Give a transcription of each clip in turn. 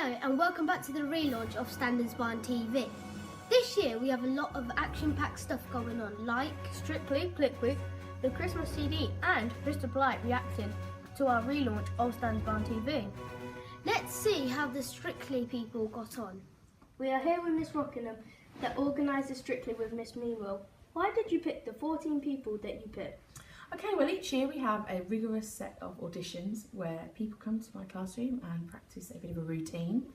Hello and welcome back to the relaunch of Standens TV. This year we have a lot of action-packed stuff going on, like Strictly CLIC, the Christmas CD, and Mr. Polite reacting to our relaunch of Standens TV. Let's see how the Strictly people got on. We are here with Miss Rockingham that organised the Strictly with Miss Meanwell. Why did you pick the 14 people that you picked? Okay, well each year we have a rigorous set of auditions where people come to my classroom and practice a bit of a routine.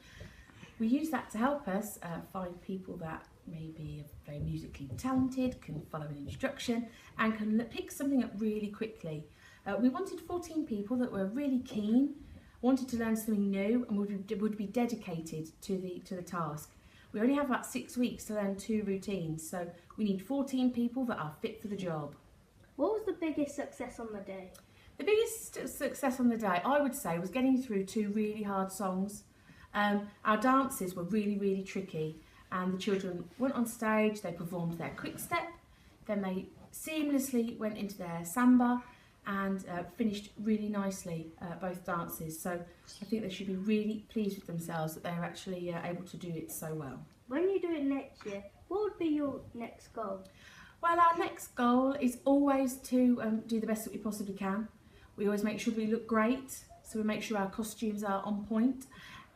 We use that to help us find people that may be very musically talented, can follow an instruction and can pick something up really quickly. We wanted 14 people that were really keen, wanted to learn something new and would be dedicated to the task. We only have about 6 weeks to learn 2 routines, so we need 14 people that are fit for the job. What was the biggest success on the day? The biggest success on the day, I would say, was getting through 2 really hard songs. Our dances were really tricky, and the children went on stage, they performed their quick step, then they seamlessly went into their samba and finished really nicely both dances. So I think they should be really pleased with themselves that they're actually able to do it so well. When you do it next year, what would be your next goal? Well, our next goal is always to do the best that we possibly can. We always make sure we look great, so we make sure our costumes are on point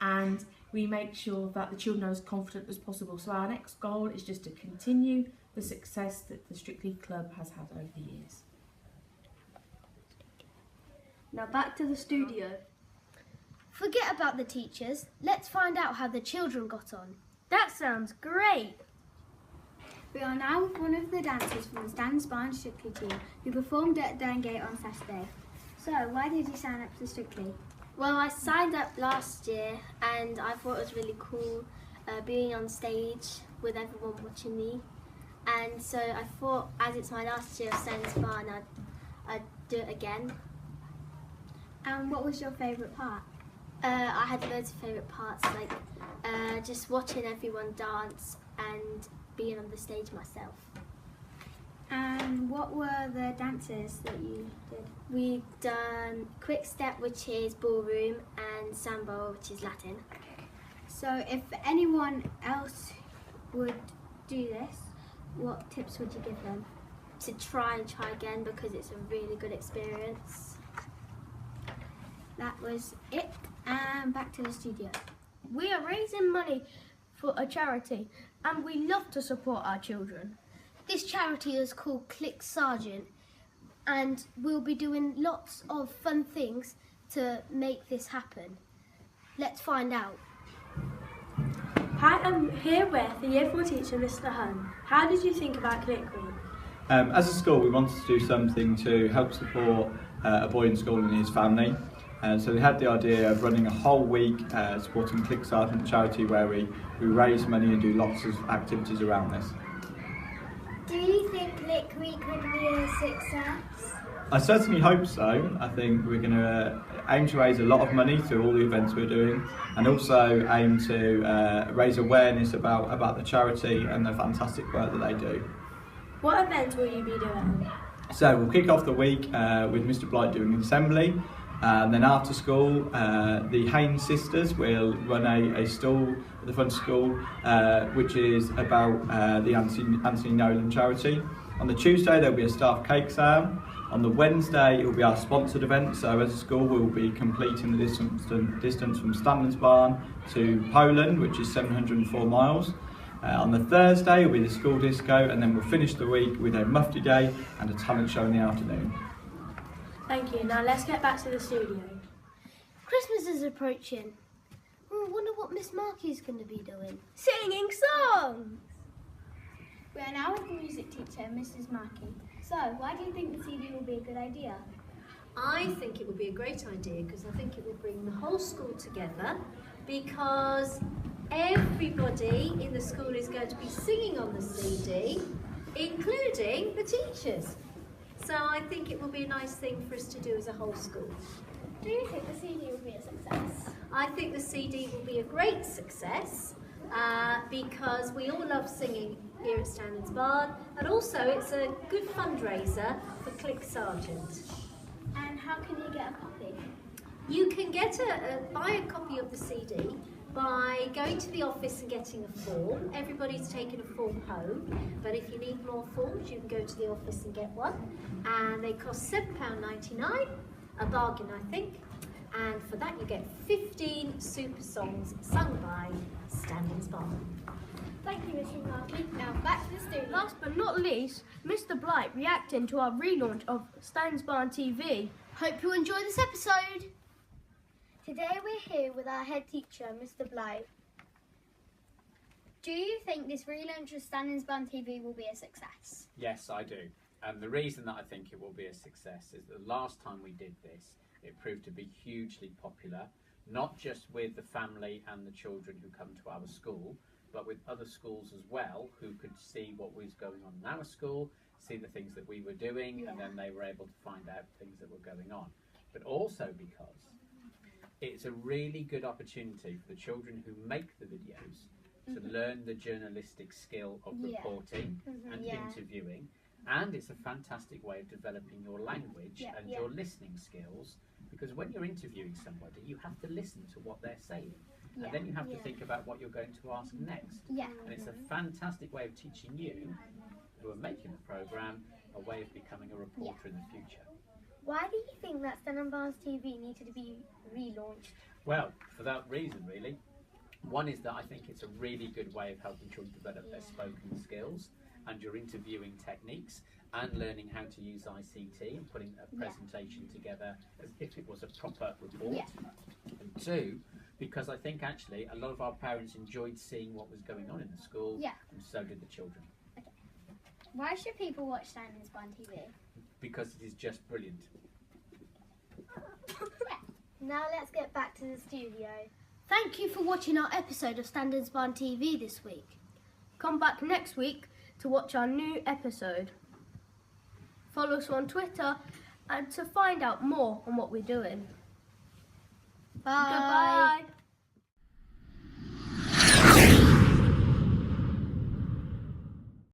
and we make sure that the children are as confident as possible. So our next goal is just to continue the success that the Strictly Club has had over the years. Now back to the studio. Forget about the teachers, let's find out how the children got on. That sounds great! We are now with one of the dancers from the Standens Strictly team who performed at Dungate on Saturday. So, why did you sign up to Strictly? Well, I signed up last year and I thought it was really cool being on stage with everyone watching me. And so I thought, as it's my last year of Standens, I'd do it again. And what was your favourite part? I had loads of favourite parts, like just watching everyone dance and being on the stage myself. And what were the dances that you did? We've done quick step, which is ballroom, and samba, which is Latin. So if anyone else would do this, what tips would you give them? To try again, because it's a really good experience. That was it, and back to the studio. We are raising money for a charity and we love to support our children. This charity is called CLIC Sargent and we'll be doing lots of fun things to make this happen. Let's find out. Hi, I'm here with the Year 4 teacher, Mr. Hun. How did you think about CLIC Week? As a school, we wanted to do something to help support a boy in school and his family. So we had the idea of running a whole week supporting CLIC Sargent charity, where we raise money and do lots of activities around this. Do you think CLIC Week would be a success? I certainly hope so. I think we're going to aim to raise a lot of money through all the events we're doing, and also aim to raise awareness about the charity and the fantastic work that they do. What events will you be doing? So we'll kick off the week with Mr. Blight doing an assembly. And then after school, the Haynes sisters will run a stall at the front of school, which is about the Anthony Nolan charity. On the Tuesday, there'll be a staff cake sale. On the Wednesday, it will be our sponsored event. So as a school, we'll be completing the distance from Standens Barn to Poland, which is 704 miles. On the Thursday, will be the school disco, and then we'll finish the week with a mufti day and a talent show in the afternoon. Thank you. Now let's get back to the studio. Christmas is approaching. I wonder what Miss Markey's going to be doing. Singing songs! We are now with the music teacher, Mrs. Markey. So, why do you think the CD will be a good idea? I think it would be a great idea because I think it will bring the whole school together, because everybody in the school is going to be singing on the CD, including the teachers. So I think it will be a nice thing for us to do as a whole school. Do you think the CD will be a success? I think the CD will be a great success because we all love singing here at Standens Barn, and also it's a good fundraiser for CLIC Sargent. And how can you get a copy? You can buy a copy of the CD by going to the office and getting a form. Everybody's taken a form home, but if you need more forms, you can go to the office and get one. And they cost £7.99, a bargain, I think. And for that, you get 15 super songs sung by Standens Barn. Thank you, Mr. Markey. Now back to the studio. Last but not least, Mr. Blight reacting to our relaunch of Standens Barn TV. Hope you enjoy this episode. Today we're here with our head teacher, Mr. Blight. Do you think this relaunch of Standens Barn TV will be a success? Yes, I do. And the reason that I think it will be a success is that the last time we did this, it proved to be hugely popular, not just with the family and the children who come to our school, but with other schools as well, who could see what was going on in our school, see the things that we were doing, and then they were able to find out things that were going on. But also because it's a really good opportunity for the children who make the videos to learn the journalistic skill of reporting and interviewing, and it's a fantastic way of developing your language and your listening skills, because when you're interviewing somebody, you have to listen to what they're saying, and then you have to think about what you're going to ask next. And it's a fantastic way of teaching you, who are making the programme, a way of becoming a reporter in the future. Why do you think that Standens Barn TV needed to be relaunched? Well, for that reason, really. One is that I think it's a really good way of helping children develop their spoken skills and your interviewing techniques, and learning how to use ICT and putting a presentation together as if it was a proper report. And two, because I think actually a lot of our parents enjoyed seeing what was going on in the school, and so did the children. Why should people watch Standens Barn TV? Because it is just brilliant. Now let's get back to the studio. Thank you for watching our episode of Standens Barn TV this week. Come back next week to watch our new episode. Follow us on Twitter and to find out more on what we're doing. Bye. Goodbye.